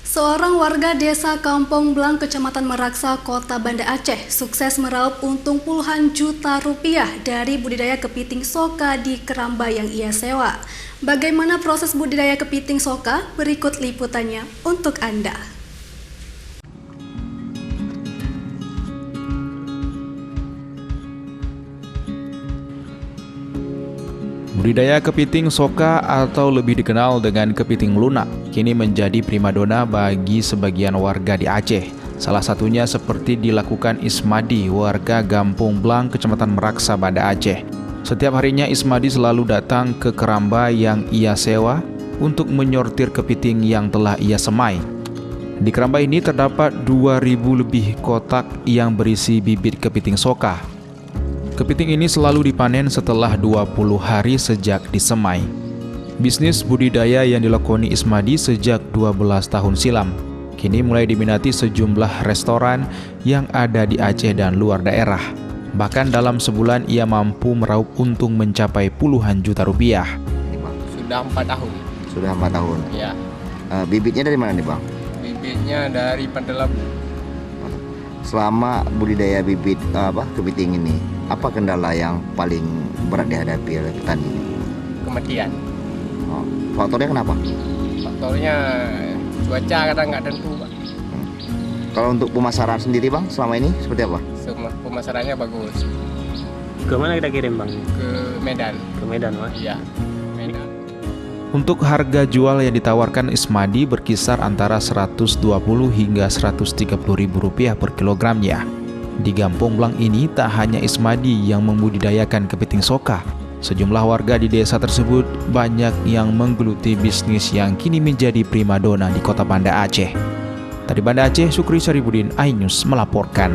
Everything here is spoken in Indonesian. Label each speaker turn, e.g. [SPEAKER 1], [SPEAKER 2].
[SPEAKER 1] Seorang warga desa Kampung Blang, Kecamatan Meraksa, Kota Banda Aceh, sukses meraup untung puluhan juta rupiah dari budidaya kepiting soka di keramba yang ia sewa. Bagaimana proses budidaya kepiting soka? Berikut liputannya untuk Anda.
[SPEAKER 2] Budidaya kepiting soka atau lebih dikenal dengan kepiting lunak kini menjadi primadona bagi sebagian warga di Aceh. Salah satunya seperti dilakukan Ismadi, warga Kampung Blang, Kecamatan Meraksa, Banda Aceh. Setiap harinya Ismadi selalu datang ke keramba yang ia sewa untuk menyortir kepiting yang telah ia semai. Di keramba ini terdapat 2.000 lebih kotak yang berisi bibit kepiting soka. Kepiting ini selalu dipanen setelah 20 hari sejak disemai. Bisnis budidaya yang dilakoni Ismadi sejak 12 tahun silam kini mulai diminati sejumlah restoran yang ada di Aceh dan luar daerah. Bahkan dalam sebulan ia mampu meraup untung mencapai puluhan juta rupiah.
[SPEAKER 3] Sudah 4 tahun.
[SPEAKER 4] Sudah 4 tahun.
[SPEAKER 3] Ya.
[SPEAKER 4] Bibitnya dari mana nih Bang?
[SPEAKER 3] Bibitnya dari Pandelabu.
[SPEAKER 4] Selama budidaya bibit kepiting ini, apa kendala yang paling berat dihadapi oleh petani?
[SPEAKER 3] Kematian.
[SPEAKER 4] Oh, faktornya kenapa?
[SPEAKER 3] Faktornya cuaca kadang nggak tentu, Pak.
[SPEAKER 4] Kalau untuk pemasaran sendiri Bang, selama ini seperti apa?
[SPEAKER 3] Pemasarannya bagus.
[SPEAKER 5] Ke mana kita kirim Bang?
[SPEAKER 3] Ke Medan.
[SPEAKER 5] Ke Medan Mas?
[SPEAKER 3] Iya. Medan.
[SPEAKER 2] Untuk harga jual yang ditawarkan Ismadi berkisar antara 120 hingga 130 ribu rupiah per kilogramnya. Di Kampung Blang ini tak hanya Ismadi yang membudidayakan kepiting soka. Sejumlah warga di desa tersebut banyak yang menggeluti bisnis yang kini menjadi primadona di Kota Banda Aceh. Dari Banda Aceh, Sukri Saribudin, iNews melaporkan.